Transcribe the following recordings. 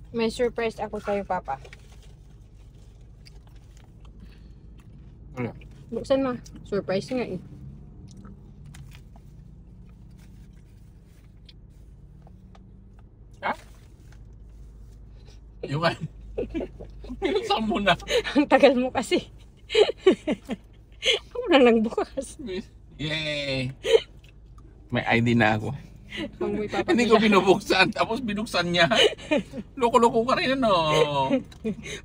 May surprise ako sa'yo, Papa. Ano? Buksan mo. Surprise nga eh. Ha? Yung ay. Pinuksan mo na. Ang tagal mo kasi. Ako na lang bukas. Yay! May ID na ako. Amoy, Papa. Hindi ko binubuksan. Tapos binuksan niya. Loko-loko ka rin, ano?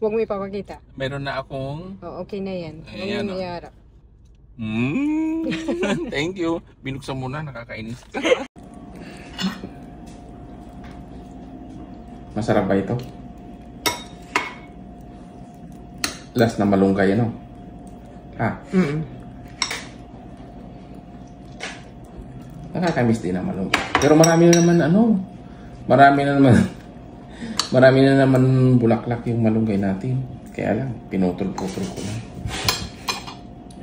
Huwag mo ipapakita. Meron na akong... Oh, okay na yan. Huwag Ayan, mo oh. iyarap. Thank you. Binuksan mo na. Nakakainis. Masarap ba ito? Last na malunggay, ano? Ha? Nakakamiss din ang malunggay. Pero marami na naman, ano? Marami na naman bulaklak yung malunggay natin. Kaya lang, pinutol-putol ko na.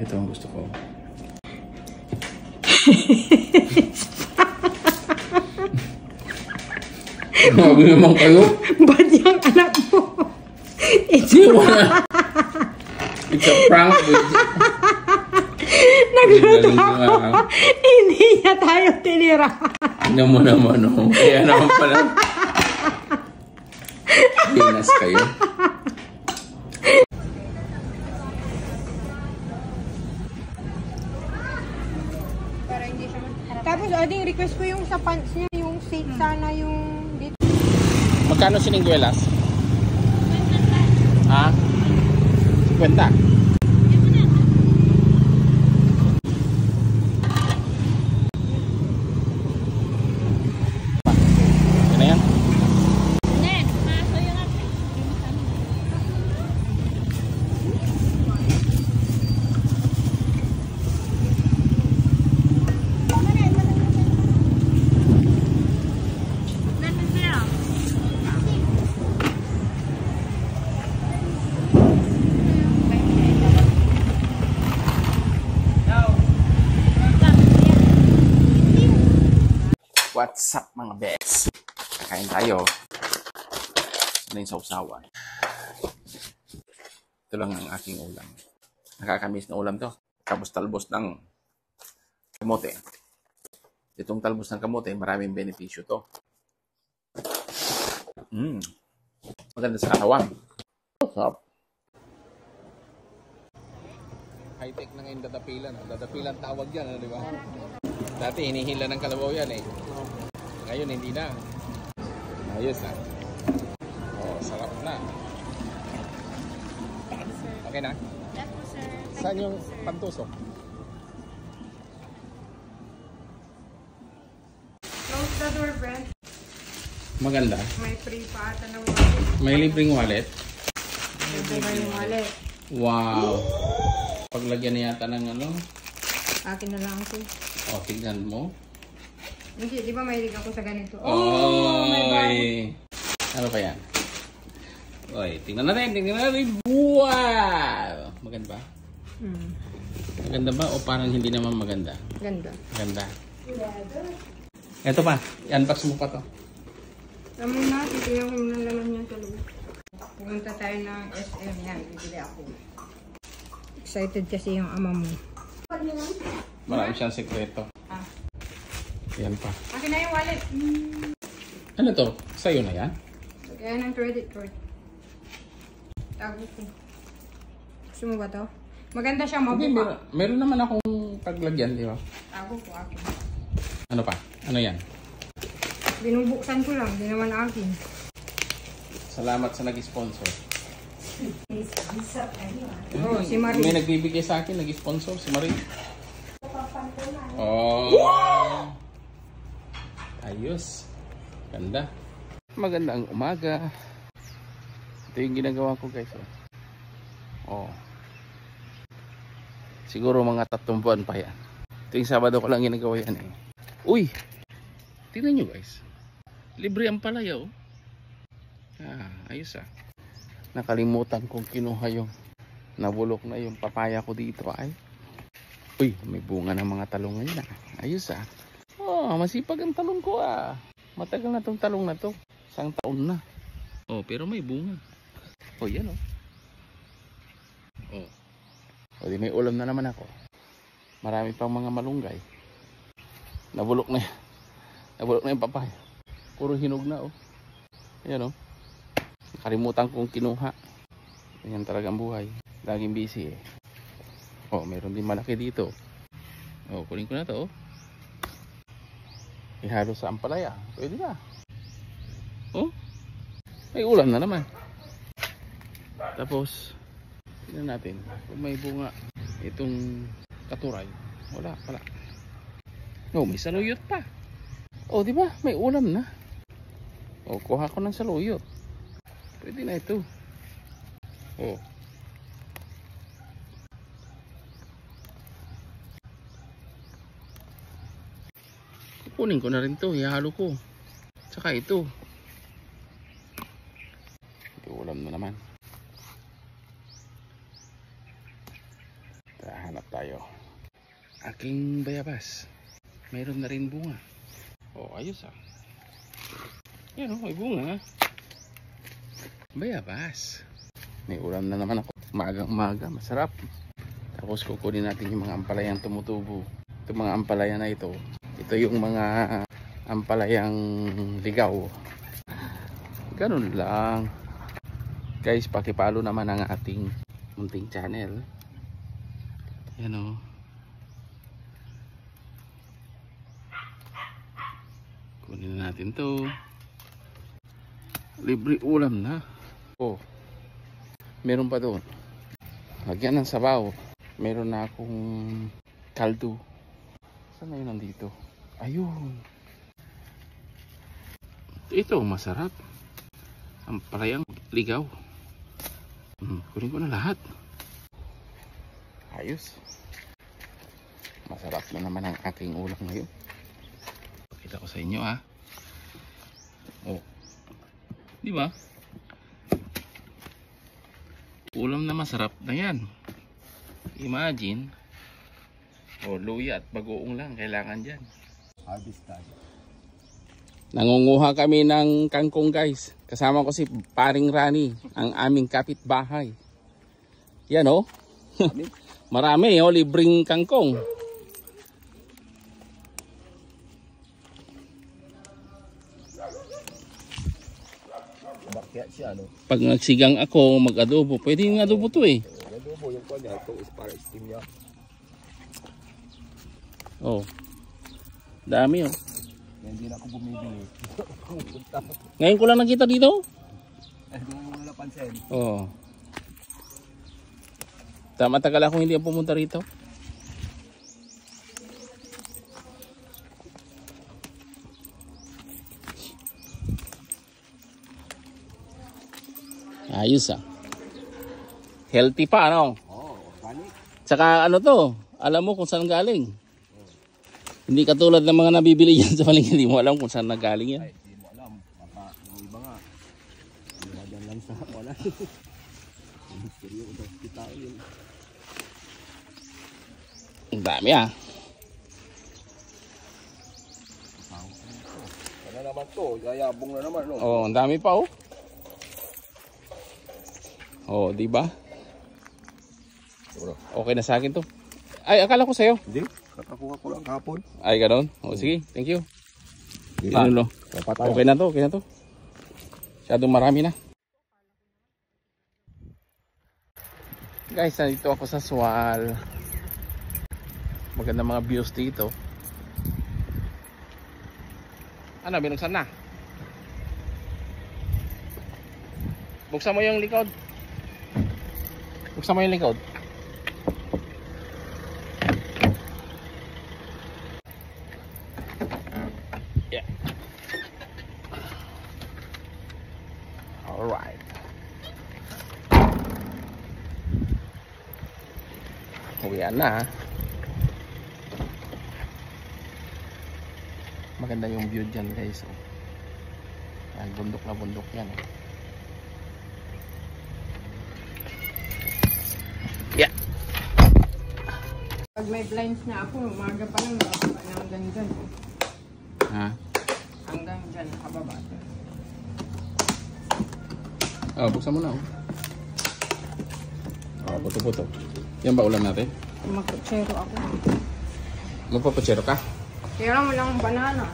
Ito ang gusto ko. Grabe naman kayo. Ba't yung anak mo? It's It's a prank. Nagluto ako. Hindi niya tayo tinira. Tignan mo naman, oh. Kaya naman pala. Pinas kayo. Para hindi siya Tapos, ading request ko yung sa pants niya, yung seat sana yung dito. Magkano siningguelas? Ha? 50. Yan na yan? What's up mga bes? Kakain tayo. Ano yung sausawan? Ito lang ang aking ulam. Nakakamiss na ulam to. Tapos talbos ng kamote. Itong talbos ng kamote, maraming benepisyo to. Maganda sa katawan. What's up? High-tech na ngayon dadapilan. Dadapilan tawag yan, di ba? Dati hinihila ng kalabaw yan eh. Ngayon hindi na. Ayos na. Oh, sarap na. Okay na? Yes po, sir. Saan yung pantusok? Close the door, Brent. Maganda. May free pa ata ng wallet. May libreng wallet. Ito ba yung wallet? Wow. Paglagyan na yata ng ano. Akin na lang ito. O, tignan mo. Hindi, di ba mahilig ako sa ganito? Oy! Ano pa yan? Oy, tingnan natin. Wow! Maganda ba? Maganda ba o parang hindi naman maganda? Ganda. Maganda. Ito pa. I-unbox mo pa to. Alam mo na, titignan ko muna laman niya sa loob. Pumunta tayo ng SM yan. Bibili ako. Excited kasi yung ama mo. Marami siyang sekreto. Ah. Yan pa. Akin na yung wallet. Ano to? Sa'yo na yan? Kaya ng credit card. Tago ko. Gusto mo ba to? Maganda siya, Hindi, mabuka. meron naman akong paglagyan, di ba? Tago ko akin. Ano pa? Ano yan? Binubuksan ko lang, di naman akin. Salamat sa nag-sponsor. Oh, si Marie. May nagbibigay sa akin, nag-sponsor, si Marie. Oh! Ayos. Ganda. Magandang umaga. Ito yung ginagawa ko, guys. Oh. Siguro mga 3 buwan pa yan. Ito yung Sabado ko lang ginagawa yan eh. Uy! Tingnan nyo, guys. Libre ang palaya, oh. Ayos ah. Nakalimutan kong kinuha yung nabulok na yung papaya ko dito ay. Uy, may bunga ng mga talong ngayon ah. Ayos ah. Oh, masipag ang talong ko ah. Matagal na tong talong na to. 1 taon na. Oh, pero may bunga. Oh, yan oh. Oh. O di may ulam na naman ako. Marami pang mga malunggay. Nabulok na yan. Nabulok na yung papaya. Puro hinog na oh. Ayan oh. Nakalimutan kong kinuha. Ayan talagang buhay. Laging busy eh. Oh, meron din malaki dito. Oh, kunin ko na to oh. Ihalo sa ampalaya. Pwede na. Oh. May ulam na naman. Tapos tingnan natin kung may bunga itong katuray. Wala pala. Oh, may saluyot pa. Oh, di ba? May ulam na. Oh, kuha ko ng saluyot. Pwede na ito. Oh. Kukunin ko na rin to. Ihalo ko. Tsaka ito. Ulam na naman. Hanap tayo. Aking bayabas. Mayroon na rin bunga. Oh, ayos ah. Yan oh, may bunga. Bayabas. May ulam na naman ako. Magang-maga, masarap. Tapos kukunin natin yung mga ampalayang tumutubo. Itong mga ampalaya na ito. Ito yung mga ampalayang ligaw. Ganun lang. Guys, pakipalo naman ang ating munting channel. Yan o. Kunin na natin to. Libre ulam na. Oh. Meron pa doon. Lagyan ng sabaw. Meron na akong kaldo. Saan na yun nandito? Ayun. Ito, masarap. Ang palayang ligaw. Kunin ko na lahat. Ayos. Masarap na naman ang aking ulam ngayon. Pakita ko sa inyo ha. Oh. Di ba? Ulam na masarap na yan. Imagine. Oh, luya at bagoong lang kailangan dyan. Harvest tayo. Nangunguha kami ng kangkong guys. Kasama ko si Paring Rani, ang aming kapitbahay. Yan oh. Marami oh, libreng kangkong. Bakya siya, no? Pag nagsigang ako, mag-adobo. Pwede yung adobo to eh. Adobo yung kanya, ito is para steam niya. Oh. Dami oh. Hindi na ako bumibili. Ngayon ko lang nakita dito. Hindi mo na napansin. Oh. Matagal akong hindi pumunta rito. Ayos ah. Healthy pa ano? Oo, organic. Tsaka ano to, alam mo kung saan galing. Hindi katulad ng mga nabibili yan sa palengke, hindi mo alam kung saan nagaling yan. Ay, hindi mo alam. Baka yung iba nga. Hindi na dyan lang sa wala. Misteryo ko sa hospital yun. Ang dami ah. Ano naman to? Yayabong na naman, no? Oh, ang dami pa oh. Oh, di ba? Okay na sa akin to. Ay, akala ko sa'yo. Hindi, kakakuha ko lang kahapon. Ay, ganoon. O, sige. Thank you. Ah, Ano, okay na to, okay na to. Masyadong marami na. Guys, nandito ako sa Sual. Maganda mga views dito. Ano, binuksan na? Buksan mo yung likod. Buksan mo yung likod. Yeah. Alright. Uwian na. Maganda yung view dyan guys. Ay, bundok na bundok yan. Yeah. Pag may blinds na ako, umaga pa lang, nakababa na hanggang dyan. Ha? Hanggang dyan, nakababa. Buksan mo na oh. Puto-puto. Yan ba ulam natin? Magkutsero ako. Magpapatsero ka? Kaya mo lang ang banana.